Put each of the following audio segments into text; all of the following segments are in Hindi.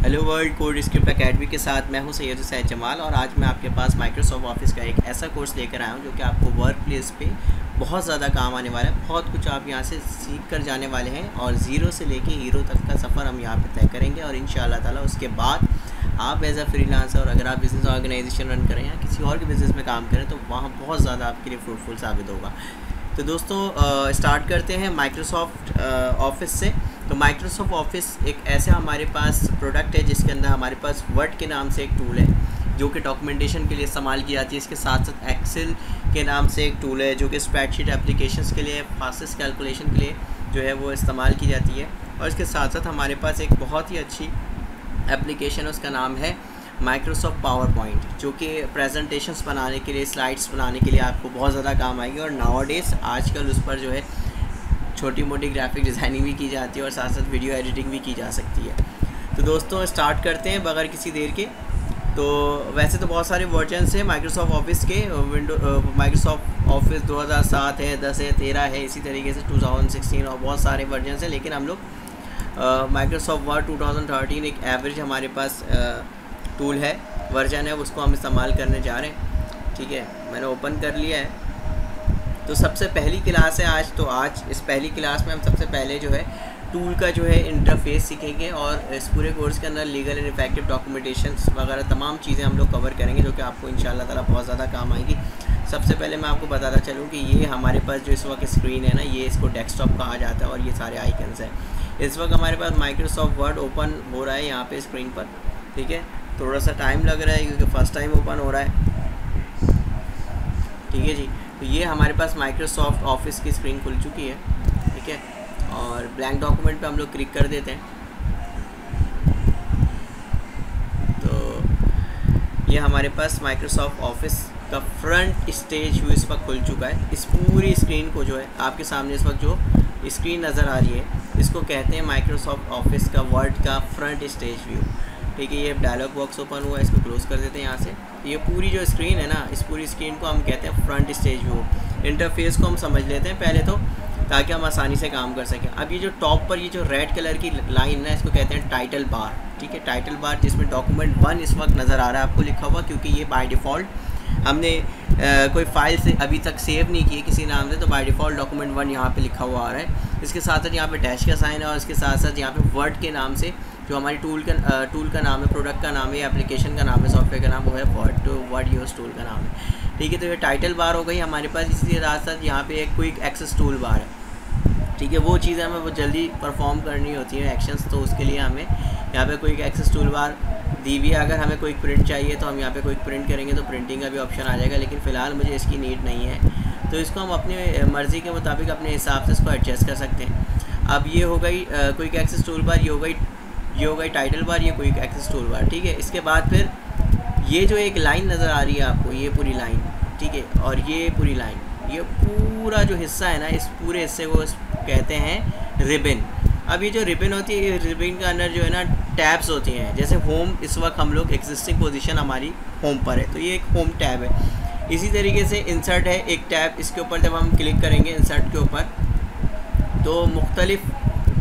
Hello world code script academy के साथ मैं हूं सैयद हुसैन जमाल और आज मैं आपके पास माइक्रोसॉफ्ट ऑफिस का एक ऐसा कोर्स लेकर आया हूं जो कि आपको वर्क प्लेस पे बहुत ज़्यादा काम आने वाला है। बहुत कुछ आप यहां से सीख कर जाने वाले हैं और ज़ीरो से लेके हीरो तक का सफ़र हम यहां पे तय करेंगे और इंशाअल्लाह ताला उसके बाद आप एज अ फ्रीलांसर और अगर आप बिज़नेस ऑर्गेनाइजेशन रन करें या किसी और के बिज़नेस में काम करें तो वहाँ बहुत ज़्यादा आपके लिए फ्रूटफुल साबित होगा। तो दोस्तों स्टार्ट करते हैं माइक्रोसॉफ्ट ऑफिस से। तो माइक्रोसॉफ्ट ऑफिस एक ऐसा हमारे पास प्रोडक्ट है जिसके अंदर हमारे पास वर्ड के नाम से एक टूल है जो कि डॉक्यूमेंटेशन के लिए इस्तेमाल की जाती है। इसके साथ साथ एक्सेल के नाम से एक टूल है जो कि स्प्रेडशीट एप्लीकेशंस के लिए, फास्टेस्ट कैलकुलेशन के लिए जो है वो इस्तेमाल की जाती है। और इसके साथ साथ हमारे पास एक बहुत ही अच्छी एप्लीकेशन, उसका नाम है माइक्रोसॉफ्ट पावर पॉइंट, जो कि प्रेजेंटेशंस बनाने के लिए, स्लाइड्स बनाने के लिए आपको बहुत ज़्यादा काम आएगी। और नाउअडेज़ आजकल उस पर जो है छोटी मोटी ग्राफिक डिज़ाइनिंग भी की जाती है और साथ साथ वीडियो एडिटिंग भी की जा सकती है। तो दोस्तों स्टार्ट करते हैं बगैर किसी देर के। तो वैसे तो बहुत सारे वर्जन्स हैं माइक्रोसॉफ्ट ऑफिस के। माइक्रोसॉफ्ट ऑफिस 2007 है, 10 है, 13 है, इसी तरीके से 2016 और बहुत सारे वर्जन्स हैं। लेकिन हम लोग माइक्रोसॉफ्ट वर्ड 2013 एक एवरेज हमारे पास टूल है, वर्जन है, उसको हम इस्तेमाल करने जा रहे हैं। ठीक है, मैंने ओपन कर लिया है। तो सबसे पहली क्लास है आज। तो आज इस पहली क्लास में हम सबसे पहले जो है टूल का जो है इंटरफेस सीखेंगे और इस पूरे कोर्स के अंदर लीगल एंड इफेक्टिव डॉक्यूमेंटेशन वगैरह तमाम चीज़ें हम लोग कवर करेंगे जो कि आपको इंशाल्लाह ताला बहुत ज़्यादा काम आएगी। सबसे पहले मैं आपको बताता चलूँ कि ये हमारे पास जो इस वक्त स्क्रीन है ना, ये इसको डेस्कटॉप कहा जाता है और ये सारे आइकन्स हैं। इस वक्त हमारे पास माइक्रोसॉफ्ट वर्ड ओपन हो रहा है यहाँ पर स्क्रीन पर। ठीक है, थोड़ा सा टाइम लग रहा है क्योंकि फ़र्स्ट टाइम ओपन हो रहा है। ठीक है जी, तो ये हमारे पास माइक्रोसॉफ्ट ऑफिस की स्क्रीन खुल चुकी है। ठीक है, और ब्लैंक डॉक्यूमेंट पे हम लोग क्लिक कर देते हैं। तो ये हमारे पास माइक्रोसॉफ्ट ऑफिस का फ्रंट स्टेज व्यू इस वक्त खुल चुका है। इस पूरी स्क्रीन को जो है आपके सामने इस वक्त जो स्क्रीन नज़र आ रही है इसको कहते हैं माइक्रोसॉफ्ट ऑफिस का वर्ड का फ्रंट स्टेज व्यू। ठीक है, ये डायलॉग बॉक्स ओपन हुआ है, इसको क्लोज़ कर देते हैं यहाँ से। ये पूरी जो स्क्रीन है ना, इस पूरी स्क्रीन को हम कहते हैं फ्रंट स्टेज व्यू। इंटरफेस को हम समझ लेते हैं पहले तो, ताकि हम आसानी से काम कर सकें। अब ये जो टॉप पर ये जो रेड कलर की लाइन है इसको कहते हैं टाइटल बार। ठीक है, टाइटल बार जिसमें डॉक्यूमेंट 1 इस वक्त नज़र आ रहा है आपको लिखा हुआ, क्योंकि ये बाय डिफ़ॉल्ट हमने कोई फाइल से अभी तक सेव नहीं की है किसी नाम से, तो बाय डिफ़ॉल्ट डॉक्यूमेंट 1 यहाँ पे लिखा हुआ आ रहा है। इसके साथ साथ यहाँ पे डैश का साइन है और इसके साथ साथ यहाँ पे वर्ड के नाम से जो हमारी टूल का नाम है, प्रोडक्ट का नाम है, एप्लीकेशन का नाम है, सॉफ्टवेयर का नाम, वो है वर्ड यूज़ टूल का नाम है। ठीक है, तो ये टाइटल बार हो गई हमारे पास। इसके साथ साथ यहाँ पे एक क्विक एक्सेस टूल बार है। ठीक है, वो चीज़ें हमें वो जल्दी परफॉर्म करनी होती है एक्शंस, तो उसके लिए हमें यहाँ पे क्विक एक्सेस टूल बार दी हुई है। अगर हमें क्विक प्रिंट चाहिए तो हम यहाँ पे क्विक प्रिंट करेंगे तो प्रिंटिंग का भी ऑप्शन आ जाएगा, लेकिन फ़िलहाल मुझे इसकी नीड नहीं है, तो इसको हम अपनी मर्ज़ी के मुताबिक अपने हिसाब से इसको एडजस्ट कर सकते हैं। अब ये हो गई क्विक एक्सेस टूल बार, ये हो गई टाइटल बार, ये क्विक एक्सेस टूल बार। ठीक है, इसके बाद फिर ये जो एक लाइन नज़र आ रही है आपको, ये पूरी लाइन, ठीक है, और ये पूरी लाइन, ये पूरा जो हिस्सा है ना, इस पूरे हिस्से को कहते हैं रिबन। अब ये जो रिबन होती है, रिबन के अंदर जो है ना टैब्स होती हैं। जैसे होम, इस वक्त हम लोग एग्जिस्टिंग पोजीशन हमारी होम पर है, तो ये एक होम टैब है। इसी तरीके से इंसर्ट है एक टैब, इसके ऊपर जब हम क्लिक करेंगे इंसर्ट के ऊपर तो मुख्तलिफ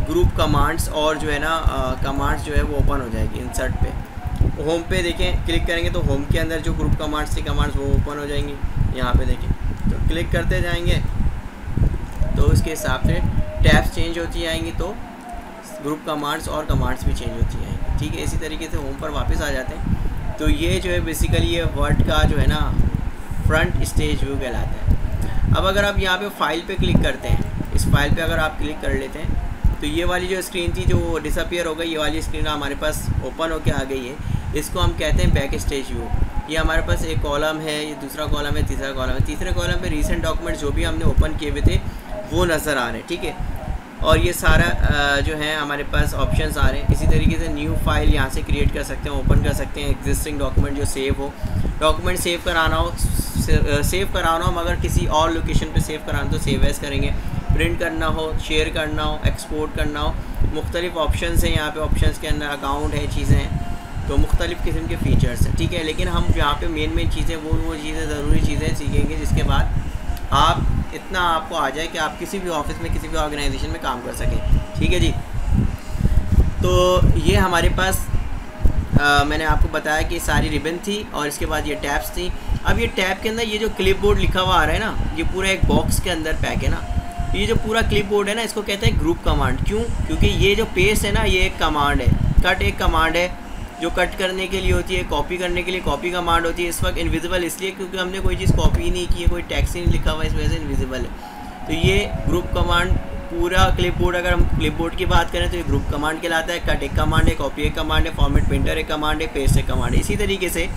ग्रुप कमांड्स और जो है ना कमांड्स जो है वो ओपन हो जाएगी इंसर्ट पे। होम पे देखें, क्लिक करेंगे तो होम के अंदर जो ग्रुप कमांड्स थी, कमांड्स वो ओपन हो जाएंगी। यहाँ पे देखें, तो क्लिक करते जाएंगे तो उसके हिसाब से टैब्स चेंज होती जाएंगी, तो ग्रुप कमांड्स और कमांड्स भी चेंज होती जाएंगी। ठीक है, इसी तरीके से होम पर वापस आ जाते हैं। तो ये जो है बेसिकली ये वर्ड का जो है ना फ्रंट स्टेज व्यू कहलाता है। अब अगर आप यहाँ पे फाइल पे क्लिक करते हैं, इस फाइल पे अगर आप क्लिक कर लेते हैं तो ये वाली जो स्क्रीन थी जो डिसअपियर हो गई, ये वाली स्क्रीन हमारे पास ओपन होके आ गई है। इसको हम कहते हैं बैक स्टेज व्यू। ये हमारे पास एक कॉलम है, ये दूसरा कॉलम है, तीसरा कॉलम है। तीसरे कॉलम पे रीसेंट डॉक्यूमेंट जो भी हमने ओपन किए हुए थे वो नज़र आ रहे हैं। ठीक है, और ये सारा जो है हमारे पास ऑप्शंस आ रहे हैं। इसी तरीके से न्यू फाइल यहाँ से क्रिएट कर सकते हैं, ओपन कर सकते हैं। एग्जिस्टिंग डॉक्यूमेंट जो सेव हो, डॉक्यूमेंट सेव कराना हो मगर किसी और लोकेशन पे सेव कराना तो सेव एज करेंगे। प्रिंट करना हो, शेयर करना हो, एक्सपोर्ट करना हो, मुख्तलिफ ऑप्शंस हैं यहाँ पे। ऑप्शंस के अंदर अकाउंट है, चीज़ें हैं, तो मुख्तलिफ़ किस्म के फ़ीचर्स हैं। ठीक है, लेकिन हम यहाँ पे मेन चीज़ें वो चीज़ें ज़रूरी चीज़ें सीखेंगे जिसके बाद आप इतना आपको आ जाए कि आप किसी भी ऑफिस में, किसी भी ऑर्गेनाइजेशन में काम कर सकें। ठीक है जी, तो ये हमारे पास मैंने आपको बताया कि सारी रिबन थी और इसके बाद ये टैब्स थी। अब ये टैब के अंदर ये जो क्लिपबोर्ड लिखा हुआ आ रहा है ना, ये पूरा एक बॉक्स के अंदर पैक है ना। ये जो पूरा क्लिपबोर्ड है ना, इसको कहते हैं ग्रुप कमांड। क्यों? क्योंकि ये जो पेस्ट है ना, ये एक कमांड है। कट एक कमांड है जो कट करने के लिए होती है, कॉपी करने के लिए कॉपी कमांड होती है। इस वक्त इनविजिबल इसलिए क्योंकि हमने कोई चीज़ कॉपी नहीं की है, कोई टेक्स्ट नहीं लिखा हुआ, इस वजह से इनविजिबल है। तो ये ग्रुप कमांड पूरा क्लिपबोर्ड, अगर हम क्लिपबोर्ड की बात करें तो ये ग्रुप कमांड कहलाता है। कट एक कमांड है, कॉपी एक कमांड है, फॉर्मेट प्रिंटर एक कमांड है, पेस्ट एक कमांड है। इसी तरीके से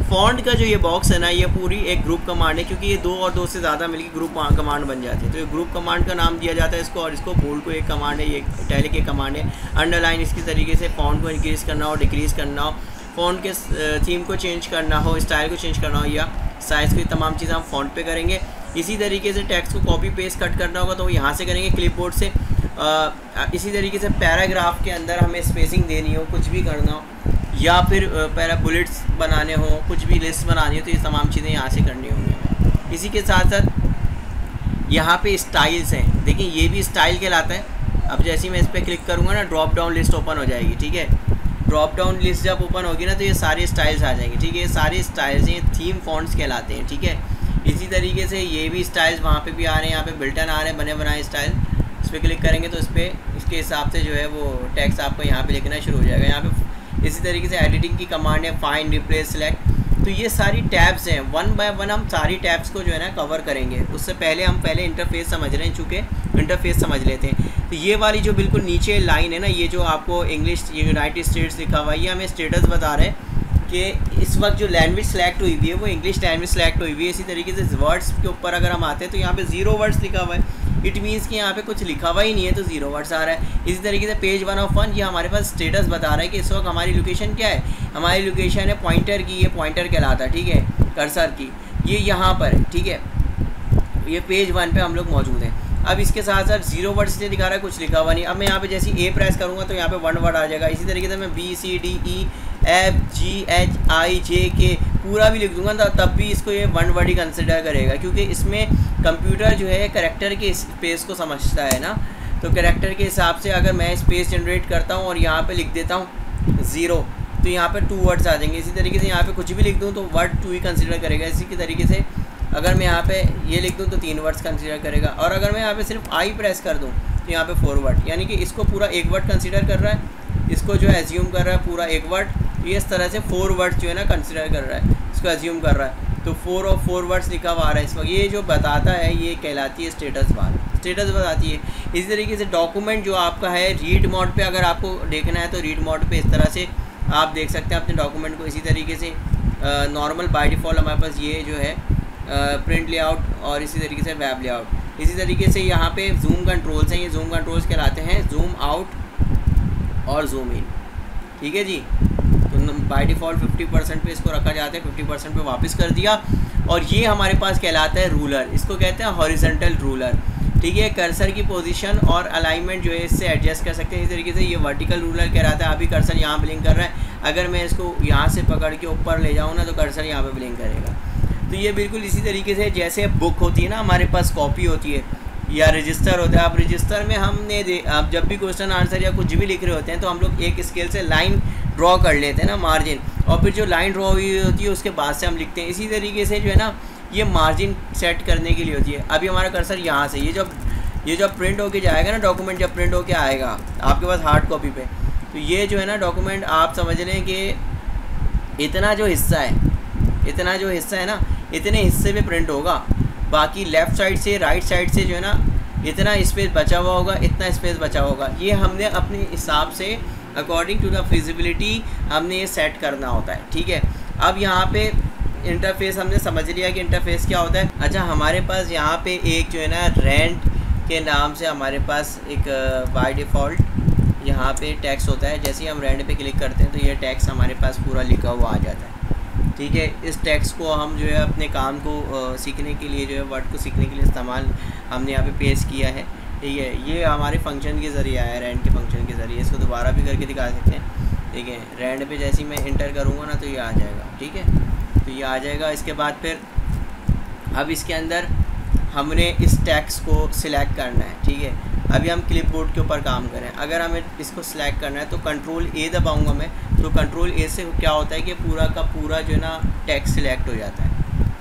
फॉन्ट का जो ये बॉक्स है ना, ये पूरी एक ग्रुप कमांड है, क्योंकि ये 2 और 2 से ज़्यादा मिलकर ग्रुप कमांड बन जाती है। तो ये ग्रुप कमांड का नाम दिया जाता है इसको। और इसको बोल्ड को एक कमांड है, ये इटैलिक एक कमांड है। अंडरलाइन इसकी तरीके से फॉन्ट को इंक्रीज़ करना हो, डिक्रीज़ करना हो, फ़ॉन्ट के थीम को चेंज करना हो, स्टाइल को चेंज करना हो या साइज़ को, तमाम चीज़ें हम फ़ॉन्ट पे करेंगे। इसी तरीके से टेक्स्ट को कॉपी पेस्ट कट करना होगा तो वो यहाँ से करेंगे क्लिपबोर्ड से। इसी तरीके से पैराग्राफ के अंदर हमें स्पेसिंग देनी हो, कुछ भी करना हो, या फिर पैरा बुलेट्स बनाने हो, कुछ भी लिस्ट बनानी हो, तो ये तमाम चीज़ें यहाँ से करनी होंगी। इसी के साथ साथ यहाँ पे स्टाइल्स हैं। देखिए ये भी स्टाइल कहलाता है। अब जैसे ही मैं इस पर क्लिक करूँगा ना, ड्रॉप डाउन लिस्ट ओपन हो जाएगी। ठीक है, ड्रॉप डाउन लिस्ट जब ओपन होगी ना तो ये सारे स्टाइल्स आ जाएंगे। ठीक है, ये सारे स्टाइल्स हैं, थीम फॉन्ट्स कहलाते हैं। ठीक है, इसी तरीके से ये भी स्टाइल्स वहाँ पे भी आ रहे हैं, यहाँ पे बिल्टन आ रहे हैं, बने बनाए स्टाइल। इस पर क्लिक करेंगे तो इस पर इसके हिसाब से जो है वो टेक्स्ट आपको यहाँ पे लिखना शुरू हो जाएगा। यहाँ पे इसी तरीके से एडिटिंग की कमांड है, फाइंड, रिप्लेस, सेलेक्ट। तो ये सारी टैब्स हैं। वन बाय वन हम सारी टैब्स को जो है ना कवर करेंगे। उससे पहले हम इंटरफेस समझ रहे हैं, चूँकि इंटरफेस समझ लेते हैं। तो ये वाली जो बिल्कुल नीचे लाइन है ना, ये जो आपको इंग्लिश यूनाइटेड स्टेट्स लिखा हुआ है, ये हमें स्टेटस बता रहे हैं कि इस वक्त जो लैंग्वेज सेलेक्ट हुई हुई है वो इंग्लिश लैंग्वेज सेलेक्ट हुई हुई है। इसी तरीके से वर्ड्स के ऊपर अगर हम आते हैं तो यहाँ पे 0 वर्ड्स लिखा हुआ है। इट मीन्स कि यहाँ पे कुछ लिखा हुआ ही नहीं है तो 0 वर्ड्स आ रहा है। इसी तरीके से पेज 1 ऑफ 1 ये हमारे पास स्टेटस बता रहा है कि इस वक्त हमारी लोकेशन क्या है। हमारी लोकेशन है पॉइंटर की, ये पॉइंटर कहलाता है। ठीक है, कर्सर की ये यहाँ पर है। ठीक है, ये पेज 1 पे हम लोग मौजूद हैं। अब इसके साथ साथ 0 वर्ड से दिखा रहा है, कुछ लिखा हुआ नहीं। अब मैं यहाँ पे जैसे ए प्रेस करूँगा तो यहाँ पे 1 वर्ड आ जाएगा। इसी तरीके से मैं BCDEFGHIJK पूरा भी लिख दूंगा तब भी इसको ये 1 वर्ड ही कंसिडर करेगा, क्योंकि इसमें कंप्यूटर जो है कैरेक्टर के स्पेस को समझता है ना। तो कैरेक्टर के हिसाब से अगर मैं स्पेस जनरेट करता हूँ और यहाँ पे लिख देता हूँ 0 तो यहाँ पे 2 वर्ड्स आ जाएंगे। इसी तरीके से यहाँ पे कुछ भी लिख दूँ तो वर्ड 2 ही कंसिडर करेगा। इसी के तरीके से अगर मैं यहाँ पे ये लिख दूँ तो 3 वर्ड्स कंसिडर करेगा। और अगर मैं यहाँ पे सिर्फ आई प्रेस कर दूँ तो यहाँ पे 4 वर्ड, यानी कि इसको पूरा 1 वर्ड कंसिडर कर रहा है, इसको जो है एज्यूम कर रहा है पूरा 1 वर्ड। ये इस तरह से 4 वर्ड्स जो है ना कंसिडर कर रहा है, इसको एज्यूम कर रहा है। तो 4 और 4 वर्ड्स लिखा हुआ आ रहा है इस वक्त। ये जो बताता है ये कहलाती है स्टेटस बार, स्टेटस बताती है। इसी तरीके से डॉक्यूमेंट जो आपका है रीड मोड पे अगर आपको देखना है तो रीड मोड पे इस तरह से आप देख सकते हैं अपने डॉक्यूमेंट को। इसी तरीके से नॉर्मल बाय डिफ़ॉल्ट हमारे पास ये जो है प्रिंट लेआउट और इसी तरीके से वेब लेआउट। इसी तरीके से यहाँ पे जूम कंट्रोल्स हैं, ये जूम कंट्रोल्स कहलाते हैं, जूम आउट और जूम इन। ठीक है जी, तो बाय डिफ़ॉल्ट 50% पे इसको रखा जाता है, 50% पे वापस कर दिया। और ये हमारे पास कहलाता है रूलर, इसको कहते हैं हॉरिजॉन्टल रूलर। ठीक है, कर्सर की पोजीशन और अलाइनमेंट जो है इससे एडजस्ट कर सकते हैं। इस तरीके से ये वर्टिकल रूलर कहलाता है। अभी कर्सर यहाँ ब्लिंक कर रहा है, अगर मैं इसको यहाँ से पकड़ के ऊपर ले जाऊँ ना तो कर्सर यहाँ पे ब्लिंक करेगा। तो ये बिल्कुल इसी तरीके से जैसे बुक होती है ना, हमारे पास कॉपी होती है या रजिस्टर होता है। अब रजिस्टर में हमने आप जब भी क्वेश्चन आंसर या कुछ भी लिख रहे होते हैं तो हम लोग एक स्केल से लाइन ड्रॉ कर लेते हैं ना, मार्जिन, और फिर जो लाइन ड्रॉ हुई होती है उसके बाद से हम लिखते हैं। इसी तरीके से जो है ना ये मार्जिन सेट करने के लिए होती है। अभी हमारा कर्सर यहाँ से ये जब प्रिंट होके जाएगा ना, डॉक्यूमेंट जब प्रिंट होके आएगा आपके पास हार्ड कॉपी पे, तो ये जो है ना डॉक्यूमेंट आप समझ लें कि इतना जो हिस्सा है ना, इतने हिस्से पे प्रिंट होगा। बाकी लेफ़्ट साइड से राइट साइड से जो है ना इतना स्पेस बचा हुआ होगा, इतना स्पेस बचा होगा। ये हमने अपने हिसाब से अकॉर्डिंग टू द फिजिबिलिटी हमने ये सेट करना होता है। ठीक है, अब यहाँ पे इंटरफेस हमने समझ लिया कि इंटरफेस क्या होता है। अच्छा, हमारे पास यहाँ पे एक जो है ना रेंट के नाम से हमारे पास एक बाय डिफ़ॉल्ट यहाँ पे टैक्स होता है। जैसे ही हम रेंट पे क्लिक करते हैं तो ये टैक्स हमारे पास पूरा लिखा हुआ आ जाता है। ठीक है, इस टैक्स को हम जो है अपने काम को सीखने के लिए जो है वर्ड को सीखने के लिए इस्तेमाल हमने यहाँ पे पेश किया है। ठीक है, ये हमारे फंक्शन के ज़रिए आया है, रेंट के फंक्शन के ज़रिए। इसको दोबारा भी करके दिखा सकते हैं। ठीक है, रेंट पे जैसे ही मैं इंटर करूँगा ना तो ये आ जाएगा। ठीक है, तो ये आ जाएगा। इसके बाद फिर अब इसके अंदर हमने इस टैक्स को सिलेक्ट करना है। ठीक है, अभी हम क्लिप बोर्ड के ऊपर काम करें। अगर हमें इसको सिलेक्ट करना है तो कंट्रोल ए दबाऊंगा मैं, तो कंट्रोल ए से क्या होता है कि पूरा का पूरा जो है ना टेक्स्ट सिलेक्ट हो जाता है।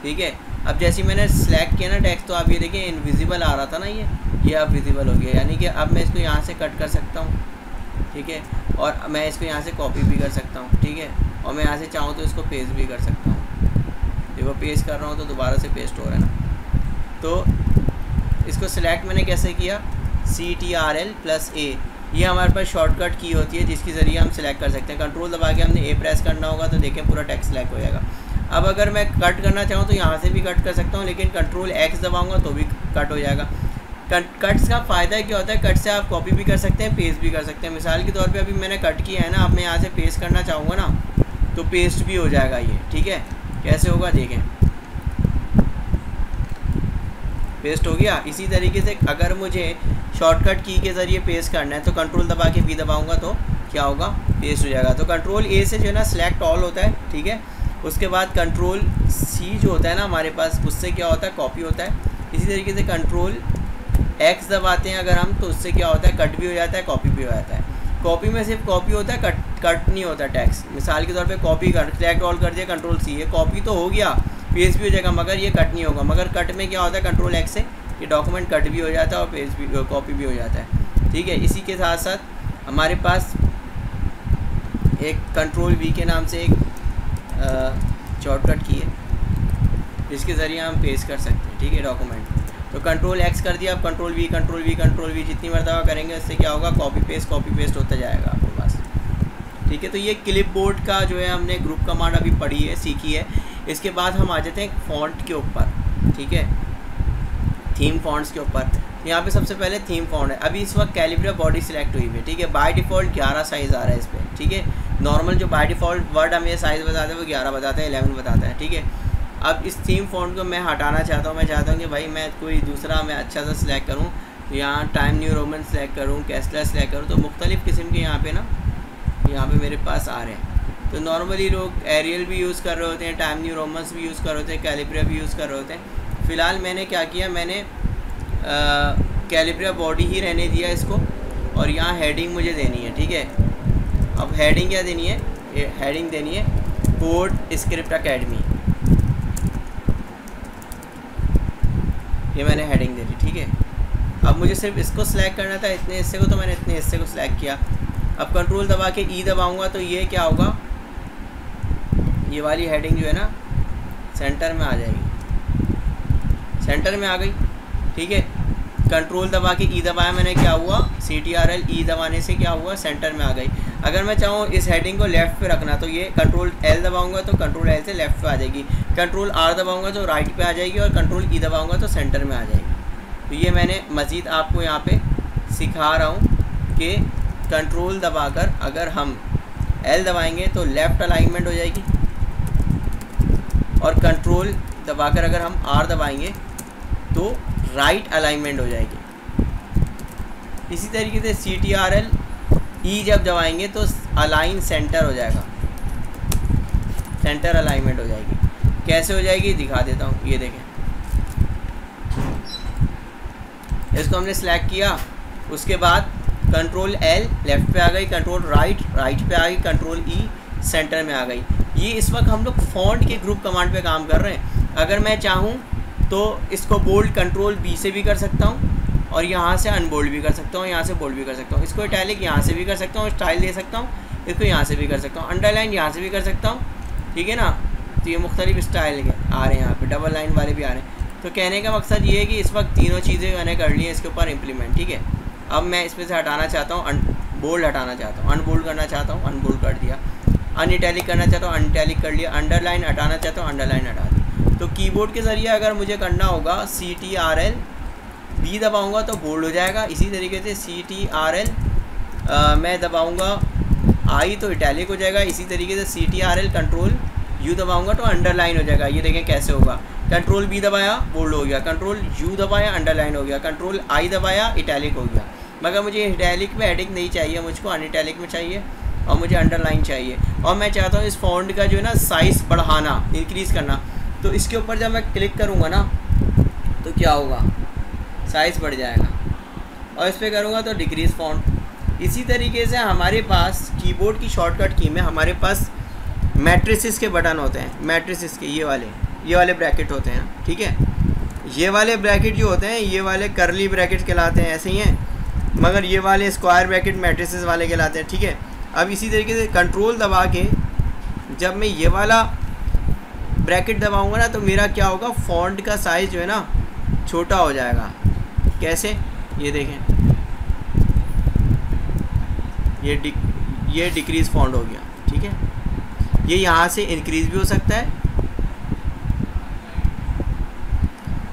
ठीक है, अब जैसे मैंने सिलेक्ट किया ना टेक्स्ट, तो आप ये देखिए इनविजिबल आ रहा था ना, ये अब विजिबल हो गया, यानी कि अब मैं इसको यहाँ से कट कर सकता हूँ। ठीक है, और मैं इसको यहाँ से कॉपी भी कर सकता हूँ। ठीक है, और मैं यहाँ से चाहूँ तो इसको पेस्ट भी कर सकता हूँ। देखो पेस्ट कर रहा हूँ तो दोबारा से पेस्ट हो रहा है ना। तो इसको सिलेक्ट मैंने कैसे किया, CTRL+A, ये हमारे पास शॉर्टकट की होती है जिसके ज़रिए हम सिलेक्ट कर सकते हैं। कंट्रोल दबा के हमने ए प्रेस करना होगा तो देखें पूरा टेक्स्ट सिलेक्ट हो जाएगा। अब अगर मैं कट करना चाहूँ तो यहाँ से भी कट कर सकता हूँ, लेकिन कंट्रोल X दबाऊँगा तो भी कट हो जाएगा। कट्स का फ़ायदा क्या होता है, कट से आप कॉपी भी कर सकते हैं, पेस्ट भी कर सकते हैं। मिसाल के तौर पे अभी मैंने कट किया है ना, अब मैं यहाँ से पेस्ट करना चाहूँगा ना तो पेस्ट भी हो जाएगा ये। ठीक है, कैसे होगा देखें, पेस्ट हो गया। इसी तरीके से अगर मुझे शॉर्टकट की के ज़रिए पेस्ट करना है तो कंट्रोल दबा के भी दबाऊँगा तो क्या होगा, पेस्ट हो जाएगा। तो कंट्रोल ए से जो है ना सिलेक्ट ऑल होता है। ठीक है, उसके बाद कंट्रोल सी जो होता है ना हमारे पास, उससे क्या होता है, कॉपी होता है। इसी तरीके से कंट्रोल X दबाते हैं अगर हम, तो उससे क्या होता है, कट भी हो जाता है, कॉपी भी हो जाता है। कॉपी में सिर्फ कॉपी होता है, कट नहीं होता टेक्स्ट। मिसाल के तौर पे कॉपी कर सिलेक्ट ऑल कर दिया कंट्रोल सी, ये कॉपी तो हो गया, पेस्ट भी हो जाएगा, मगर ये कट नहीं होगा। मगर कट में क्या होता है, कंट्रोल X से ये डॉक्यूमेंट कट भी हो जाता है और पेस्ट भी, कॉपी भी हो जाता है। ठीक है, इसी के साथ साथ हमारे पास एक कंट्रोल V के नाम से एक शॉर्टकट की है जिसके ज़रिए हम पेस्ट कर सकते हैं। ठीक है, डॉक्यूमेंट। तो कंट्रोल X कर दिया, अब कंट्रोल V जितनी मरतबा करेंगे उससे क्या होगा, कॉपी पेस्ट होता जाएगा आपके पास। ठीक है, तो ये क्लिप बोर्ड का जो है हमने ग्रुप कमांड अभी पढ़ी है, सीखी है। इसके बाद हम आ जाते हैं फॉन्ट के ऊपर। ठीक है, थीम फॉन्ट्स के ऊपर। यहाँ पे सबसे पहले थीम फॉन्ट है। अभी इस वक्त कैलिब्रा बॉडी सिलेक्ट हुई है। ठीक है, बाय डिफ़ॉल्ट 11 साइज़ आ रहा है इस पर। ठीक है, नॉर्मल जो बाय डिफ़ॉल्ट वर्ड हमें साइज़ बताते हैं वो 11 बताता है, 11 बताता है। ठीक है, अब इस थीम फॉन्ट को मैं हटाना चाहता हूँ। मैं चाहता हूँ कि भाई मैं कोई दूसरा मैं अच्छा सा सिलेक्ट करूँ, तो यहाँ टाइम न्यू रोमन सेलेक्ट करूँ, कैस्टलर सेलेक्ट करूँ, तो मुख्तलिफ़ किस्म के यहाँ पे मेरे पास आ रहे हैं। तो नॉर्मली लोग एरियल भी यूज़ कर रहे होते हैं, टाइम न्यू रोमन्स भी यूज़ कर रहे होते हैं, कैलिब्रा भी यूज़ कर रहे होते हैं। फ़िलहाल मैंने क्या किया, मैंने कैलिब्रा बॉडी ही रहने दिया इसको, और यहाँ हेडिंग मुझे देनी है। ठीक है, अब हेडिंग क्या देनी है, हेडिंग देनी है कोड स्क्रिप्ट अकेडमी, ये मैंने हेडिंग दे दी। ठीक है, अब मुझे सिर्फ इसको सिलेक्ट करना था, इतने हिस्से को, तो मैंने इतने हिस्से को सिलेक्ट किया। अब कंट्रोल दबा के ई दबाऊंगा तो ये क्या होगा, ये वाली हेडिंग जो है ना सेंटर में आ जाएगी, सेंटर में आ गई। ठीक है, कंट्रोल दबा के ई दबाया मैंने, क्या हुआ, CTRL E दबाने से क्या हुआ, सेंटर में आ गई। अगर मैं चाहूँ इस हेडिंग को लेफ़्ट पे रखना तो ये कंट्रोल L दबाऊंगा तो कंट्रोल L से लेफ़्ट पे आ जाएगी, कंट्रोल R दबाऊंगा तो राइट पे आ जाएगी, और कंट्रोल E दबाऊंगा तो सेंटर में आ जाएगी। तो ये मैंने मज़ीद आपको यहाँ पे सिखा रहा हूँ कि कंट्रोल दबाकर अगर हम L दबाएंगे तो लेफ़्ट अलाइनमेंट हो जाएगी, और कंट्रोल दबाकर अगर हम R दबाएंगे तो राइट अलाइनमेंट हो जाएगी। इसी तरीके से CTRL E जब दबाएंगे तो अलाइन सेंटर हो जाएगा, सेंटर अलाइनमेंट हो जाएगी। कैसे हो जाएगी दिखा देता हूँ, ये देखें, इसको हमने सिलेक्ट किया, उसके बाद कंट्रोल L लेफ़्ट पे आ गई, कंट्रोल राइट पे आ गई, कंट्रोल E सेंटर में आ गई। ये इस वक्त हम लोग फॉन्ट के ग्रुप कमांड पे काम कर रहे हैं। अगर मैं चाहूँ तो इसको बोल्ड कंट्रोल B से भी कर सकता हूँ, और यहाँ से अनबोल्ड भी कर सकता हूँ, यहाँ से बोल्ड भी कर सकता हूँ। इसको इटैलिक यहाँ से भी कर सकता हूँ, स्टाइल दे सकता हूँ, इसको यहाँ से भी कर सकता हूँ, अंडरलाइन यहाँ से भी कर सकता हूँ। ठीक है ना, तो ये मुख्तलिफ स्टाइल आ रहे हैं, यहाँ पे डबल लाइन वाले भी आ रहे हैं। तो कहने का मकसद ये है कि इस वक्त तीनों चीज़ें मैंने कर ली हैं इसके ऊपर इम्प्लीमेंट। ठीक है, अब मैं इसमें से हटाना चाहता हूँ, बोल्ड हटाना चाहता हूँ, अनबोल्ड करना चाहता हूँ, अनबोल्ड कर दिया, अनइटैलिक करना चाहता हूँ, अनइटैलिक कर लिया, अंडरलाइन हटाना चाहता हूँ, अंडरलाइन हटा दी। तो कीबोर्ड के ज़रिए अगर मुझे करना होगा CTRL B दबाऊंगा तो बोल्ड हो जाएगा। इसी तरीके से CTRL मैं दबाऊंगा I तो इटैलिक हो जाएगा। इसी तरीके से CTRL कंट्रोल U दबाऊंगा तो अंडरलाइन हो जाएगा। ये देखें कैसे होगा, कंट्रोल B दबाया बोल्ड हो गया, कंट्रोल U दबाया अंडरलाइन हो गया, कंट्रोल I दबाया इटैलिक हो गया। मगर मुझे इटैलिक में हेडिंग नहीं चाहिए, मुझको अनइटैलिक में चाहिए, और मुझे अंडरलाइन चाहिए। और मैं चाहता हूँ इस फॉन्ट का जो है ना साइज़ बढ़ाना, इंक्रीज़ करना। तो इसके ऊपर जब मैं क्लिक करूँगा ना तो क्या होगा, साइज़ बढ़ जाएगा। और इस पर करूँगा तो डिक्रीज़ फॉन्ट। इसी तरीके से हमारे पास कीबोर्ड की शॉर्टकट की में हमारे पास मैट्रिसेस के बटन होते हैं, मैट्रिसेस के ये वाले ब्रैकेट होते हैं, ठीक है। ये वाले ब्रैकेट जो होते हैं ये वाले करली ब्रैकेट कहलाते हैं, ऐसे ही हैं, मगर ये वाले स्क्वायर ब्रैकेट मैट्रिसेस वाले कहलाते हैं, ठीक है। अब इसी तरीके से कंट्रोल दबा के जब मैं ये वाला ब्रैकेट दबाऊंगा ना तो मेरा क्या होगा, फॉन्ट का साइज़ जो है ना छोटा हो जाएगा। कैसे, ये देखें, ये डिक्रीज़ फॉन्ट हो गया, ठीक है। ये यहाँ से इंक्रीज़ भी हो सकता है,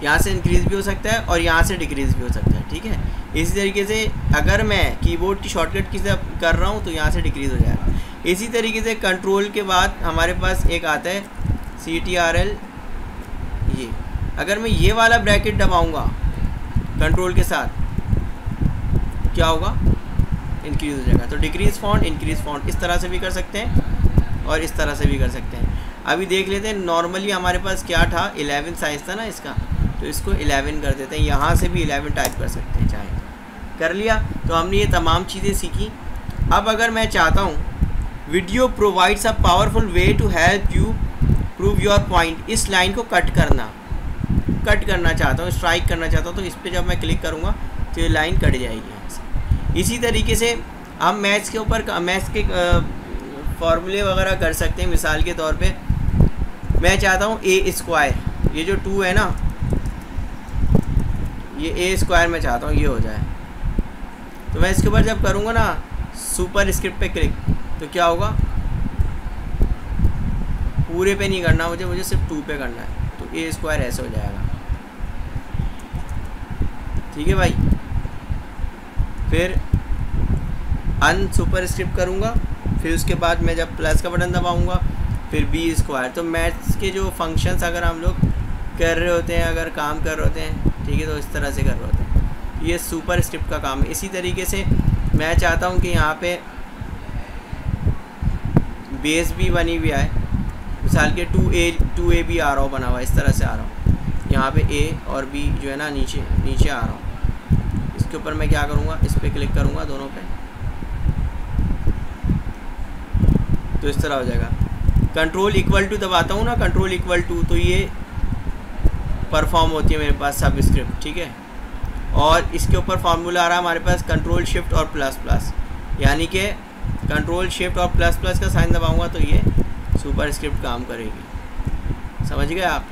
यहाँ से इंक्रीज़ भी हो सकता है और यहाँ से डिक्रीज़ भी हो सकता है, ठीक है। इसी तरीके से अगर मैं कीबोर्ड की शॉर्टकट की तरफ कर रहा हूँ तो यहाँ से डिक्रीज़ हो जाएगा। इसी तरीके से कंट्रोल के बाद हमारे पास एक आता है CTRL, ये अगर मैं ये वाला ब्रैकेट दबाऊँगा कंट्रोल के साथ क्या होगा, इंक्रीज़ हो जाएगा। तो डिक्रीज़ फॉन्ट, इंक्रीज़ फॉन्ट इस तरह से भी कर सकते हैं और इस तरह से भी कर सकते हैं। अभी देख लेते हैं, नॉर्मली हमारे पास क्या था, 11 साइज़ था ना इसका, तो इसको 11 कर देते हैं। यहाँ से भी 11 टाइप कर सकते हैं, चाहे कर लिया। तो हमने ये तमाम चीज़ें सीखी। अब अगर मैं चाहता हूँ video provides a powerful way to help you prove your point, इस लाइन को कट करना चाहता हूँ, स्ट्राइक करना चाहता हूँ, तो इस पर जब मैं क्लिक करूँगा तो ये लाइन कट जाएगी यहाँ से। इसी तरीके से हम मैथ्स के ऊपर मैथ्स के फॉर्मूले वगैरह कर सकते हैं। मिसाल के तौर पे मैं चाहता हूँ A², ये जो 2 है ना, ये A² मैं चाहता हूँ ये हो जाए, तो मैं इसके ऊपर जब करूँगा ना सुपर स्क्रिप्ट पे क्लिक, तो क्या होगा, पूरे पे नहीं करना मुझे सिर्फ 2 पे करना है, तो A² ऐसे हो जाएगा, ठीक है भाई। फिर सुपर स्क्रिप्ट करूँगा, फिर उसके बाद मैं जब प्लस का बटन दबाऊँगा फिर B²। तो मैथ्स के जो फंक्शंस अगर हम लोग कर रहे होते हैं, अगर काम कर रहे होते हैं, ठीक है, तो इस तरह से कर रहे होते हैं। ये सुपर स्क्रिप्ट का काम है। इसी तरीके से मैं चाहता हूँ कि यहाँ पे बेस भी बनी हुई है, मिसाल के 2A भी आ रहा हो बना हुआ, इस तरह से आ रहा हूँ, यहाँ पे A और B जो है ना नीचे आ रहा हूँ। इसके ऊपर मैं क्या करूँगा, इस पर क्लिक करूँगा दोनों पे, तो इस तरह हो जाएगा। कंट्रोल इक्वल टू दबाता हूँ ना, कंट्रोल इक्वल टू, तो ये परफॉर्म होती है मेरे पास सब स्क्रिप्ट, ठीक है। और इसके ऊपर फार्मूला आ रहा है हमारे पास कंट्रोल शिफ्ट और प्लस प्लस, यानी कि कंट्रोल शिफ्ट और प्लस प्लस का साइन दबाऊंगा तो ये सुपर स्क्रिप्ट काम करेगी। समझ गए आप।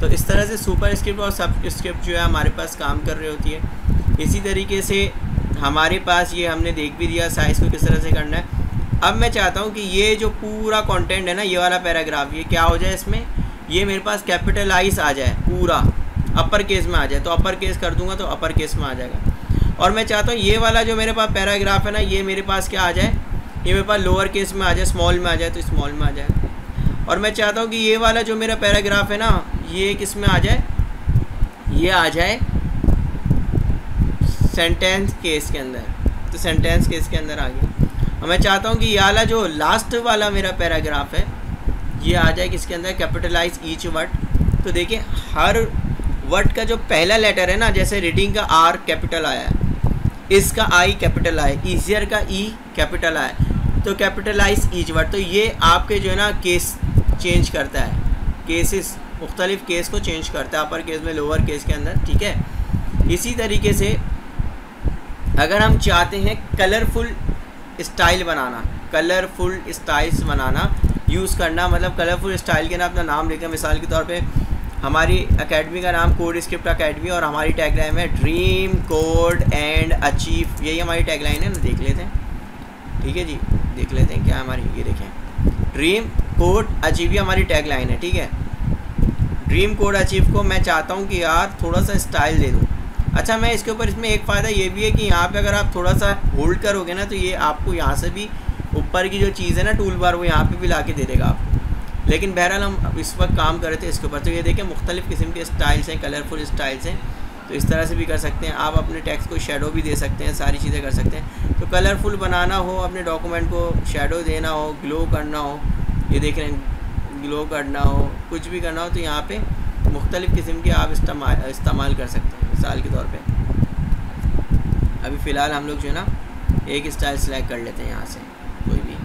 तो इस तरह से सुपर स्क्रिप्ट और सब स्क्रिप्ट जो है हमारे पास काम कर रही होती है। इसी तरीके से हमारे पास ये हमने देख भी दिया साइज़ को किस तरह से करना है। अब मैं चाहता हूँ कि ये जो पूरा कंटेंट है ना, ये वाला पैराग्राफ, ये क्या हो जाए, इसमें ये मेरे पास कैपिटलाइज आ जाए, पूरा अपर केस में आ जाए, तो अपर केस कर दूंगा तो अपर केस में आ जाएगा। और मैं चाहता हूँ ये वाला जो मेरे पास पैराग्राफ है ना, ये मेरे पास क्या आ जाए, ये मेरे पास लोअर केस में आ जाए, स्मॉल में आ जाए तो स्मॉल में आ जाए। और मैं चाहता हूँ कि ये वाला जो मेरा पैराग्राफ है ना, ये किस में आ जाए, ये आ जाए सेंटेंस केस के अंदर, तो सेंटेंस केस के अंदर आ गया। और मैं चाहता हूँ कि ये वाला जो लास्ट वाला मेरा पैराग्राफ है, ये आ जाए किसके अंदर, कैपिटलाइज ईच वर्ड। तो देखिए हर वर्ड का जो पहला लेटर है ना, जैसे रीडिंग का R कैपिटल आया है, इसका I कैपिटल आया, ईजियर का E कैपिटल आया, तो कैपिटलाइज ईच वर्ड। तो ये आपके जो है ना केस चेंज करता है, केसेस मुख्तलिफ केस को चेंज करता है, अपर केस में लोअर केस के अंदर, ठीक है। इसी तरीके से अगर हम चाहते हैं कलरफुल स्टाइल बनाना, कलरफुल स्टाइल्स बनाना, यूज़ करना, मतलब कलरफुल स्टाइल के ना अपना नाम लिखा। मिसाल के तौर पे हमारी एकेडमी का नाम कोड स्क्रिप्ट एकेडमी और हमारी टैगलाइन है ड्रीम कोड एंड अचीव, यही हमारी टैगलाइन है ना, देख लेते हैं, ठीक है जी, देख लेते हैं क्या हमारी, ये देखें ड्रीम कोड अचीव, ये हमारी टैगलाइन है, ठीक है। ड्रीम कोड अचीव को मैं चाहता हूँ कि यार थोड़ा सा स्टाइल दे दूँ। अच्छा, मैं इसके ऊपर इसमें एक फ़ायदा ये भी है कि यहाँ पे अगर आप थोड़ा सा होल्ड करोगे ना, तो ये आपको यहाँ से भी ऊपर की जो चीज़ है ना टूल बार, वो यहाँ पे भी ला के दे देगा आपको। लेकिन बहरहाल हम इस वक्त काम कर रहे थे इसके ऊपर। तो ये देखें मुख्तलिफ़ किस्म के स्टाइल्स हैं, कलरफुल स्टाइल्स हैं, तो इस तरह से भी कर सकते हैं आप। अपने टेक्स्ट को शेडो भी दे सकते हैं, सारी चीज़ें कर सकते हैं। तो कलरफुल बनाना हो, अपने डॉक्यूमेंट को शेडो देना हो, ग्लो करना हो, ये देख रहे हैं ग्लो करना हो, कुछ भी करना हो तो यहाँ पे मुख्तलिफ़ किस्म के आप इस्तेमाल कर सकते हैं। मिसाल के तौर पे अभी फ़िलहाल हम लोग जो है ना एक स्टाइल सेलेक्ट कर लेते हैं यहाँ से कोई भी।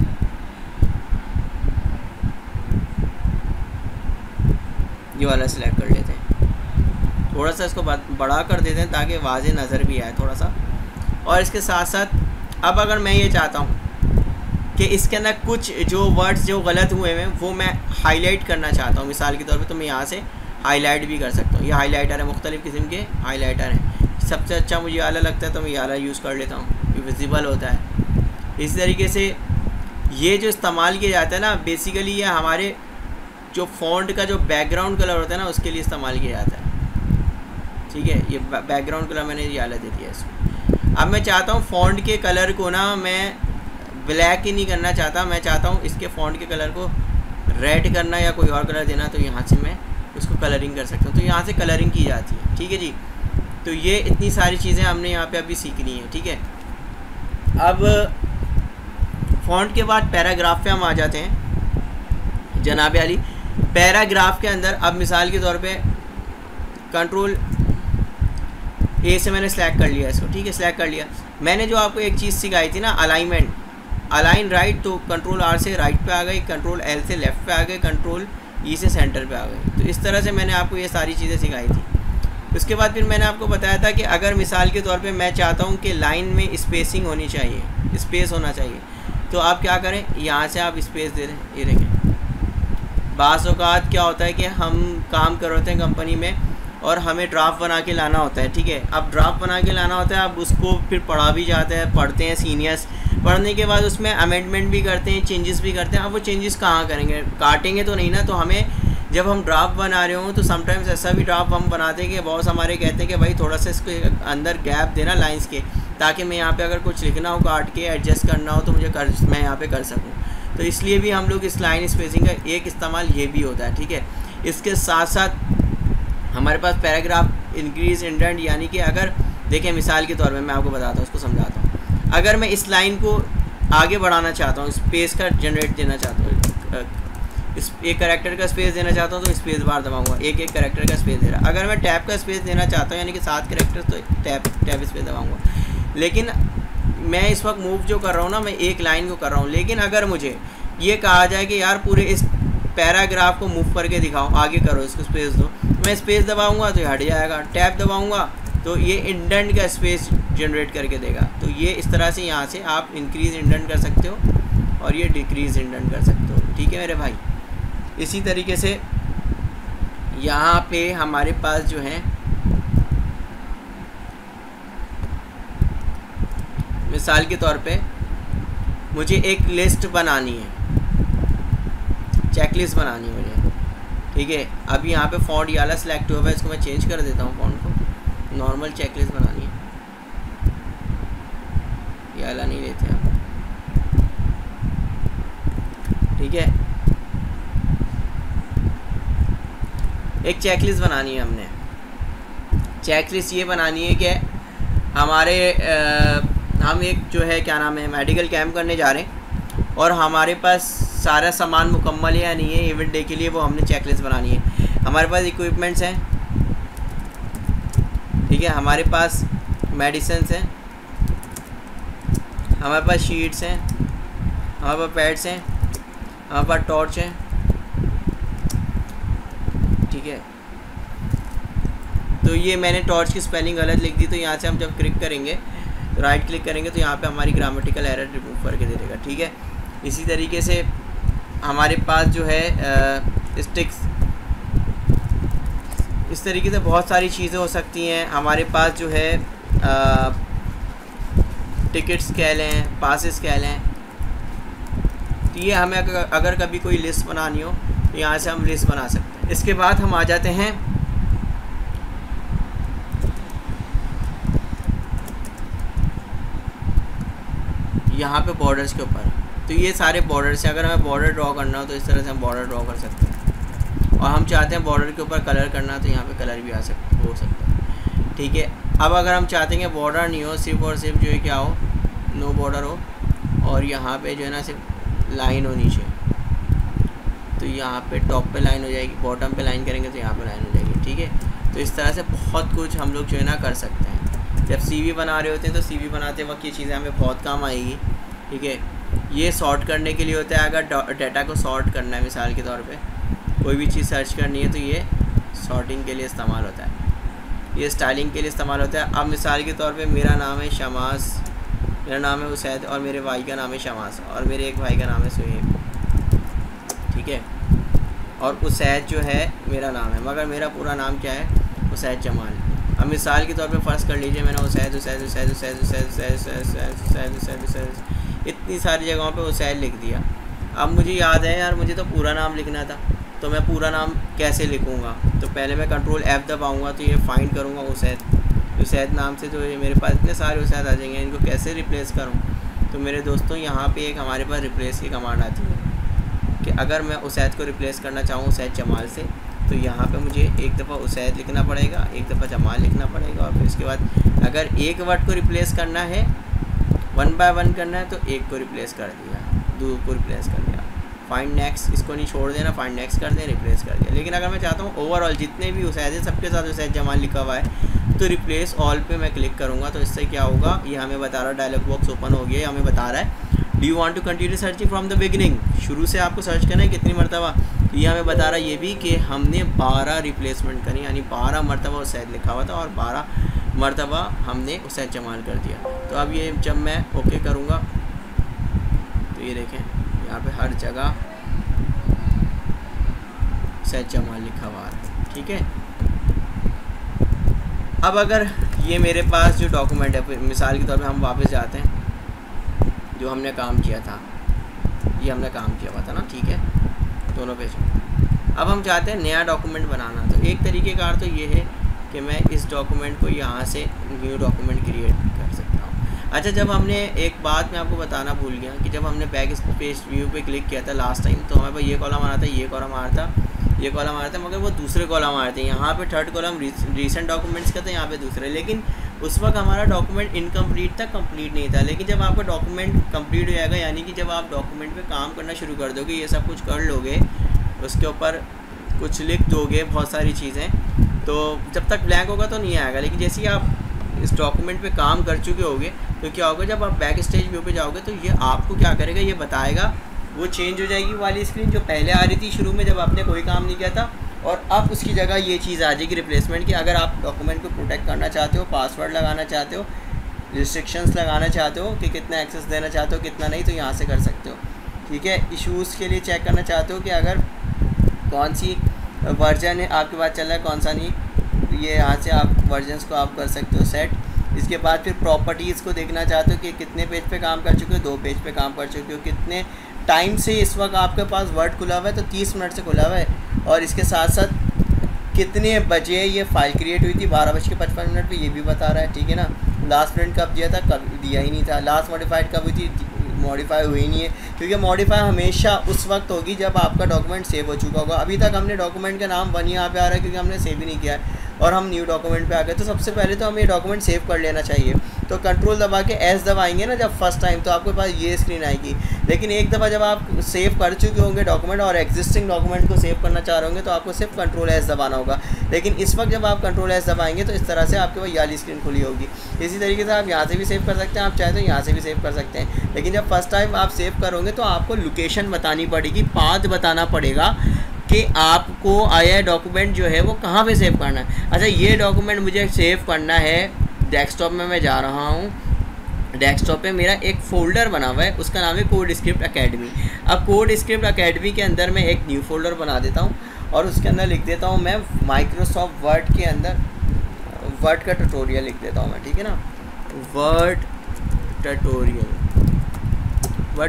ये वाला सेलेक्ट कर लेते हैं, थोड़ा सा इसको बड़ा कर देते हैं ताकि वाज़े नज़र भी आए थोड़ा सा। और इसके साथ साथ अब अगर मैं ये चाहता हूँ कि इसके अंदर कुछ जो वर्ड्स जो गलत हुए हैं वो मैं हाईलाइट करना चाहता हूँ मिसाल के तौर पे, तो मैं यहाँ से हाईलाइट भी कर सकता हूँ। ये हाईलाइटर है, मुख्तलिफ़ किस्म के हाईलाइटर हैं। सबसे अच्छा मुझे आला लगता है तो मैं ये आला यूज़ कर लेता हूँ, ये विजिबल होता है। इस तरीके से ये जो इस्तेमाल किया जाता है ना, बेसिकली ये हमारे जो फ़ॉन्ट का जो बैकग्राउंड कलर होता है ना उसके लिए इस्तेमाल किया जाता है। ठीक है, ये बैकग्राउंड कलर मैंने ये आला दे दिया इसको। अब मैं चाहता हूँ फ़ॉन्ट के कलर को ना मैं ब्लैक ही नहीं करना चाहता, मैं चाहता हूँ इसके फ़ॉन्ट के कलर को रेड करना या कोई और कलर देना, तो यहाँ से मैं उसको कलरिंग कर सकता हूँ। तो यहाँ से कलरिंग की जाती है। ठीक है जी, तो ये इतनी सारी चीज़ें हमने यहाँ पे अभी सीखनी है। ठीक है, अब फ़ॉन्ट के बाद पैराग्राफ पे हम आ जाते हैं जनाब अली। पैराग्राफ के अंदर अब मिसाल के तौर पे कंट्रोल ए से मैंने सेलेक्ट कर लिया इसको। ठीक है, सेलेक्ट कर लिया। मैंने जो आपको एक चीज़ सिखाई थी ना, अलाइनमेंट, अलाइन राइट, तो कंट्रोल आर से राइट पे आ गई, कंट्रोल एल से लेफ़्ट पे आ गए, कंट्रोल ई से सेंटर पे आ गई। तो इस तरह से मैंने आपको ये सारी चीज़ें सिखाई थी। उसके बाद फिर मैंने आपको बताया था कि अगर मिसाल के तौर पे मैं चाहता हूँ कि लाइन में स्पेसिंग होनी चाहिए, स्पेस होना चाहिए, तो आप क्या करें, यहाँ से आप स्पेस दे दें। ये देखें, बाज़ औक़ात क्या होता है कि हम काम कर रहे होते हैं कंपनी में और हमें ड्राफ्ट बना के लाना होता है। ठीक है, अब ड्राफ्ट बना के लाना होता है, अब उसको फिर पढ़ा भी जाता है, पढ़ते हैं सीनियर्स, पढ़ने के बाद उसमें अमेंडमेंट भी करते हैं, चेंजेस भी करते हैं। अब वो चेंजेस कहाँ करेंगे, काटेंगे तो नहीं ना। तो हमें जब हम ड्राफ्ट बना रहे हों तो समटाइम्स ऐसा भी ड्राफ्ट हम बनाते हैं कि बॉस हमारे कहते हैं कि भाई थोड़ा सा इसके अंदर गैप देना लाइंस के, ताकि मैं यहाँ पे अगर कुछ लिखना हो काट के एडजस्ट करना हो तो मैं यहाँ पे कर सकूँ। तो इसलिए भी हम लोग इस लाइन स्पेसिंग का एक इस्तेमाल ये भी होता है। ठीक है, इसके साथ साथ हमारे पास पैराग्राफ इंक्रीज इंडेंट, यानी कि अगर देखें मिसाल के तौर पे मैं आपको बताता हूँ, उसको समझाता हूँ। अगर मैं इस लाइन को आगे बढ़ाना चाहता हूँ, स्पेस का जनरेट देना चाहता हूँ, इस एक कैरेक्टर का स्पेस देना चाहता हूँ तो स्पेस बार दबाऊंगा, एक एक कैरेक्टर का स्पेस दे रहा। अगर मैं टैब का स्पेस देना चाहता हूँ यानी कि 7 कैरेक्टर्स, तो टैब स्पेस दबाऊंगा। लेकिन मैं इस वक्त मूव जो कर रहा हूँ ना, मैं एक लाइन को कर रहा हूँ। लेकिन अगर मुझे ये कहा जाए कि यार पूरे इस पैराग्राफ को मूव करके दिखाओ, आगे करो, इसको स्पेस दो, मैं स्पेस दबाऊंगा तो ये हट जाएगा, टैब दबाऊंगा तो ये इंडेंट का स्पेस जनरेट करके देगा। तो ये इस तरह से यहाँ से आप इंक्रीज़ इंडेंट कर सकते हो और ये डिक्रीज़ इंडेंट कर सकते हो। ठीक है मेरे भाई, इसी तरीके से यहाँ पे हमारे पास जो है मिसाल के तौर पे मुझे एक लिस्ट बनानी है, चेकलिस्ट बनानी है मुझे। ठीक है, अब यहाँ पे फ़ॉन्ट ये वाला सिलेक्ट हुआ है, इसको मैं चेंज कर देता हूँ, फ़ॉन्ट को नॉर्मल चेकलिस्ट बनानी है, ये वाला नहीं लेते हम। ठीक है, एक चेकलिस्ट बनानी है हमने। चेकलिस्ट ये बनानी है कि हमारे हम एक जो है क्या नाम है मेडिकल कैंप करने जा रहे हैं और हमारे पास सारा सामान मुकम्मल है या नहीं है इवेंट डे के लिए, वो हमने चेकलिस्ट बनानी है। हमारे पास इक्विपमेंट्स हैं, ठीक है, हमारे पास मेडिसिन्स हैं, हमारे पास शीट्स हैं, हमारे पास पैड्स हैं, हमारे पास टॉर्च है। ठीक है, तो ये मैंने टॉर्च की स्पेलिंग गलत लिख दी, तो यहाँ से हम जब क्लिक करेंगे, राइट क्लिक करेंगे तो यहाँ पे हमारी ग्रामेटिकल एरर रिमूव करके दे देगा। ठीक है, इसी तरीके से हमारे पास जो है स्टिक्स, इस तरीके से बहुत सारी चीज़ें हो सकती हैं। हमारे पास जो है टिकट्स कह लें, पासेस कह लें। तो ये हमें अगर कभी कोई लिस्ट बनानी हो तो यहाँ से हम लिस्ट बना सकते हैं। इसके बाद हम आ जाते हैं यहाँ पे बॉर्डर्स के ऊपर। तो ये सारे बॉर्डर्स हैं, अगर हमें बॉर्डर ड्रॉ करना हो तो इस तरह से हम बॉर्डर ड्रॉ कर सकते हैं। और हम चाहते हैं बॉर्डर के ऊपर कलर करना, तो यहाँ पे कलर भी हो सकता है। ठीक है, अब अगर हम चाहते हैं कि बॉर्डर नहीं हो, सिर्फ और सिर्फ जो है क्या हो, नो बॉर्डर हो, और यहाँ पे जो है ना सिर्फ लाइन हो नीचे, तो यहाँ पे टॉप पे लाइन हो जाएगी, बॉटम पे लाइन करेंगे तो यहाँ पे लाइन हो जाएगी, ठीक है। तो इस तरह से बहुत कुछ हम लोग जो है ना कर सकते हैं। जब CV बना रहे होते हैं तो CV बनाते वक्त ये चीज़ें हमें बहुत काम आएगी, ठीक है। ये सॉर्ट करने के लिए होता है, अगर डाटा को सॉर्ट करना है, मिसाल के तौर पे कोई भी चीज़ सर्च करनी है तो ये सॉर्टिंग के लिए इस्तेमाल होता है, ये स्टाइलिंग के लिए इस्तेमाल होता है। अब मिसाल के तौर पे मेरा नाम है शमास, मेरा नाम है उसैद और मेरे भाई का नाम है शमास और मेरे एक भाई का नाम है सुहेब, ठीक है। और उसैद जो है मेरा नाम है, मगर मेरा पूरा नाम क्या है, उसैद जमाल। अब मिसाल के तौर पे फ़र्ज़ कर लीजिए मैंने Usaid Usaid Usaid Usaid Usaid Usaid Usaid Usaid इतनी सारी जगहों पे उसैद लिख दिया। अब मुझे याद है यार मुझे तो पूरा नाम लिखना था, तो मैं पूरा नाम कैसे लिखूँगा? तो पहले मैं कंट्रोल F दबाऊँगा तो ये फाइंड करूँगा उसैद नाम से, तो ये मेरे पास इतने सारे उसैद आ जाएंगे, इनको कैसे रिप्लेस करूँ? तो मेरे दोस्तों यहाँ पे एक हमारे पास रिप्लेस की कमांड आती है कि अगर मैं उसैद को रिप्लेस करना चाहूँ उसैद जमाल से, तो यहाँ पे मुझे एक दफ़ा उसैद लिखना पड़ेगा, एक दफ़ा जमाल लिखना पड़ेगा, और फिर उसके बाद अगर एक वर्ड को रिप्लेस करना है 1 बाय 1 करना है तो एक को रिप्लेस कर दिया, 2 को रिप्लेस कर दिया, फाइंड नेक्स्ट, इसको नहीं छोड़ देना, फाइंड नेक्स्ट कर दें, रिप्लेस कर दिया। लेकिन अगर मैं चाहता हूँ ओवरऑल जितने भी उसैद है सबके साथ उसैद जमाल लिखा हुआ है, तो रिप्लेस ऑल पे मैं क्लिक करूँगा। तो इससे क्या होगा, ये हमें बता रहा है, डायलॉग बॉक्स ओपन हो गया, हमें बता रहा है do you want to continue searching from the beginning, शुरू से आपको सर्च करना है कितनी मरतबा। ये हमें बता रहा है ये भी कि हमने 12 रिप्लेसमेंट करी, यानी 12 मरतबा उसैद लिखा हुआ था और 12 मरतबा हमने उसैद जमाल कर दिया। तो अब ये जब मैं ओके करूँगा तो ये देखें यहाँ पे हर जगह उसैद जमाल लिखा हुआ है, ठीक है। अब अगर ये मेरे पास जो डॉक्यूमेंट है, मिसाल के तौर पे हम वापस जाते हैं, जो हमने काम किया था, ये हमने काम किया हुआ था ना, ठीक है, दोनों पेज। अब हम चाहते हैं नया डॉक्यूमेंट बनाना, तो एक तरीके का तो ये है कि मैं इस डॉक्यूमेंट को यहाँ से न्यू डॉक्यूमेंट क्रिएट कर सकता हूँ। अच्छा, जब हमने एक बात मैं आपको बताना भूल गया कि जब हमने बैक स्पेस व्यू पे क्लिक किया था लास्ट टाइम, तो हमारे पास ये कॉलम आ रहा था, ये कॉलम आ रहा था, ये कॉलम आ रहा था, मगर वो दूसरे कॉलम आ रहे थे। यहाँ पे थर्ड कॉलम रीसेंट डॉक्यूमेंट्स का था, यहाँ पे दूसरे, लेकिन उस वक्त हमारा डॉक्यूमेंट इनकम्प्लीट था, कंप्लीट नहीं था। लेकिन जब आपका डॉक्यूमेंट कंप्लीट हो जाएगा, यानी कि जब आप डॉक्यूमेंट पे काम करना शुरू कर दोगे, ये सब कुछ कर लोगे, उसके ऊपर कुछ लिख दोगे बहुत सारी चीज़ें, तो जब तक ब्लैंक होगा तो नहीं आएगा। लेकिन जैसे ही आप इस डॉक्यूमेंट पे काम कर चुके होगे तो क्या होगा, जब आप बैक स्टेज व्यू पे जाओगे तो ये आपको क्या करेगा, ये बताएगा, वो चेंज हो जाएगी वाली स्क्रीन जो पहले आ रही थी शुरू में जब आपने कोई काम नहीं किया था, और अब उसकी जगह ये चीज़ आ जाएगी रिप्लेसमेंट की। अगर आप डॉक्यूमेंट को प्रोटेक्ट करना चाहते हो, पासवर्ड लगाना चाहते हो, रिस्ट्रिक्शंस लगाना चाहते हो कि कितना एक्सेस देना चाहते हो कितना नहीं, तो यहाँ से कर सकते हो, ठीक है। इश्यूज़ के लिए चेक करना चाहते हो कि अगर कौन सी वर्जन है आपके पास चल रहा है, कौन सा नहीं, ये यहाँ से आप वर्जन्स को आप कर सकते हो सेट। इसके बाद फिर प्रॉपर्टीज़ को देखना चाहते हो कि कितने पेज पे काम कर चुके हो, 2 पेज पे काम कर चुके हो, कितने टाइम से इस वक्त आपके पास वर्ड खुला हुआ है, तो 30 मिनट से खुला हुआ है, और इसके साथ साथ कितने बजे ये फ़ाइल क्रिएट हुई थी, 12:55 पे, ये भी बता रहा है, ठीक है ना। लास्ट प्रिंट कब दिया था, कब दिया ही नहीं था। लास्ट मॉडिफाइड कब हुई थी, मॉडिफाई हुई नहीं है, क्योंकि मॉडिफाई हमेशा उस वक्त होगी जब आपका डॉक्यूमेंट सेव हो चुका होगा। अभी तक हमने डॉक्यूमेंट का नाम 1 यहाँ पे आ रहा है क्योंकि हमने सेव ही नहीं किया है, और हम न्यू डॉक्यूमेंट पे आ गए। तो सबसे पहले तो हमें डॉक्यूमेंट सेव कर लेना चाहिए। तो कंट्रोल दबा के एस दबाएंगे ना जब फर्स्ट टाइम, तो आपके पास ये स्क्रीन आएगी। लेकिन एक दफ़ा जब आप सेव कर चुके होंगे डॉक्यूमेंट और एग्जिस्टिंग डॉक्यूमेंट को सेव करना चाह रहे होंगे, तो आपको सिर्फ कंट्रोल एस दबाना होगा। लेकिन इस वक्त जब आप कंट्रोल एस दबाएंगे तो इस तरह से आपके पास ये वाली स्क्रीन खुली होगी। इसी तरीके से आप यहाँ से भी सेव कर सकते हैं, आप चाहे तो यहाँ से भी सेव कर सकते हैं। लेकिन जब फर्स्ट टाइम आप सेव करोगे तो आपको लोकेशन बतानी पड़ेगी, पाथ बताना पड़ेगा कि आपको आया डॉक्यूमेंट जो है वो कहाँ पे सेव करना है। अच्छा, ये डॉक्यूमेंट मुझे सेव करना है डेस्कटॉप में, मैं जा रहा हूँ डेस्कटॉप पे मेरा एक फ़ोल्डर बना हुआ है, उसका नाम है कोड स्क्रिप्ट अकेडमी। अब कोड स्क्रिप्ट अकेडमी के अंदर मैं एक न्यू फोल्डर बना देता हूँ और उसके अंदर लिख देता हूँ मैं माइक्रोसॉफ्ट वर्ड के अंदर वर्ड का ट्यूटोरियल लिख देता हूँ मैं, ठीक है ना, वर्ड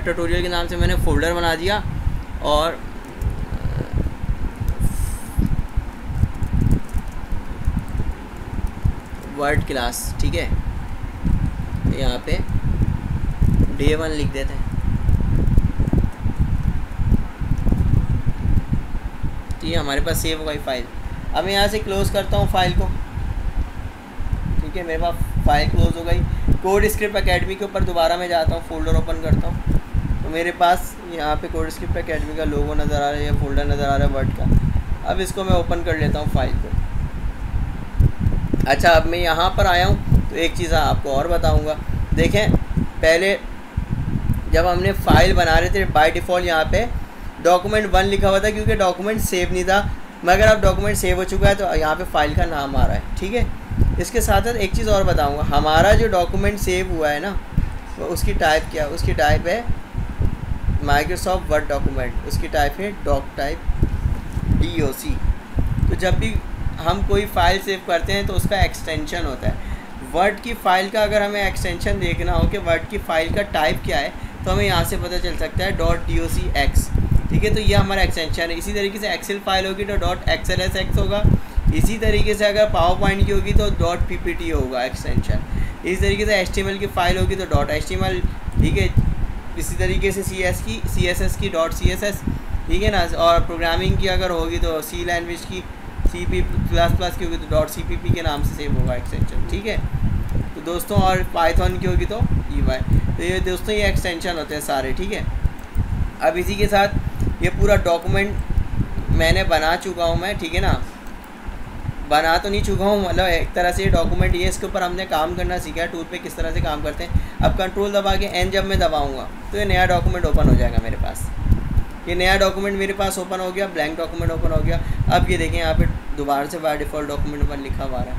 ट्यूटोरियल के नाम से मैंने फ़ोल्डर बना दिया। और वर्ड क्लास, ठीक है, यहाँ पे day 1 लिख देते हैं। तो ये हमारे पास सेव हो गई फाइल। अब मैं यहाँ से क्लोज़ करता हूँ फाइल को, ठीक है, मेरे पास फाइल क्लोज़ हो गई। कोड स्क्रिप्ट अकेडमी के ऊपर दोबारा मैं जाता हूँ, फोल्डर ओपन करता हूँ, तो मेरे पास यहाँ पे कोड स्क्रिप्ट एकेडमी का लोगो नज़र आ रहा है या फोल्डर नज़र आ रहा है वर्ड का। अब इसको मैं ओपन कर लेता हूँ फाइल को। अच्छा, अब मैं यहाँ पर आया हूँ तो एक चीज़ आपको और बताऊँगा। देखें, पहले जब हमने फ़ाइल बना रहे थे बाय डिफ़ॉल्ट यहाँ पे डॉक्यूमेंट 1 लिखा हुआ था, क्योंकि डॉक्यूमेंट सेव नहीं था। मगर अब डॉक्यूमेंट सेव हो चुका है तो यहाँ पे फ़ाइल का नाम आ रहा है, ठीक है। इसके साथ साथ एक चीज़ और बताऊँगा, हमारा जो डॉक्यूमेंट सेव हुआ है ना, तो उसकी टाइप क्या है? उसकी टाइप है माइक्रोसॉफ्ट वर्ड डॉक्यूमेंट, उसकी टाइप है डॉक टाइप DOC। तो जब भी हम कोई फ़ाइल सेव करते हैं तो उसका एक्सटेंशन होता है। वर्ड की फ़ाइल का अगर हमें एक्सटेंशन देखना हो कि वर्ड की फ़ाइल का टाइप क्या है, तो हमें यहाँ से पता चल सकता है .docx, ठीक है। तो ये हमारा एक्सटेंशन है। इसी तरीके से एक्सेल फाइल होगी तो .xlsx होगा। इसी तरीके से अगर पावर पॉइंट की होगी तो .ppt होगा एक्सटेंशन। इसी तरीके से HTML की फ़ाइल होगी तो .html, ठीक है। इसी तरीके से CSS की .css, ठीक है ना। और प्रोग्रामिंग की अगर होगी तो C लैंग्वेज की C++ की होगी तो .cpp के नाम से सेव होगा एक्सटेंशन, ठीक है। तो दोस्तों, और पाइथन की होगी तो EY। तो ये दोस्तों ये एक्सटेंशन होते हैं सारे, ठीक है। अब इसी के साथ ये पूरा डॉक्यूमेंट मैंने बना चुका हूँ मैं, ठीक है ना। बना तो नहीं चुका हूँ, मतलब एक तरह से ये डॉक्यूमेंट ये इसके ऊपर हमने काम करना सीखा है, टूल पे किस तरह से काम करते हैं। अब कंट्रोल दबा के N जब मैं दबाऊँगा तो ये नया डॉक्यूमेंट ओपन हो जाएगा मेरे पास। ये नया डॉक्यूमेंट मेरे पास ओपन हो गया, ब्लैंक डॉक्यूमेंट ओपन हो गया। अब ये देखें यहाँ पे दोबारा से बाय डिफ़ॉल्ट डॉक्यूमेंट 1 लिखा हुआ है,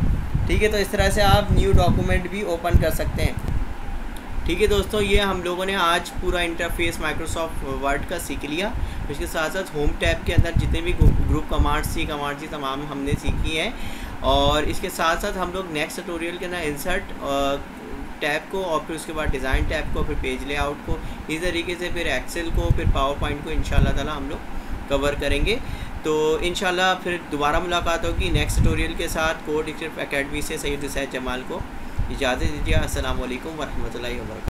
ठीक है। तो इस तरह से आप न्यू डॉक्यूमेंट भी ओपन कर सकते हैं, ठीक है। दोस्तों, ये हम लोगों ने आज पूरा इंटरफेस माइक्रोसॉफ्ट वर्ड का सीख लिया। इसके साथ साथ होम टैब के अंदर जितने भी ग्रुप कमांड्स थी तमाम हमने सीखी हैं। और इसके साथ साथ हम लोग नेक्स्ट ट्यूटोरियल के अंदर इंसर्ट टैब को, और फिर उसके बाद डिज़ाइन टैब को, फिर पेज लेआउट को, इस तरीके से फिर एक्सेल को, फिर पावर पॉइंट को इंशाल्लाह ताला हम लोग कवर करेंगे। तो इंशाल्लाह फिर दोबारा मुलाकात होगी नेक्स्ट ट्यूटोरियल के साथ। कोड स्क्रिप्ट एकेडमी से सैयद हुसैन जमाल को इजाज़त दीजिए। अस्सलाम वालेकुम वरहमतुल्लाहि वबरकातुहू।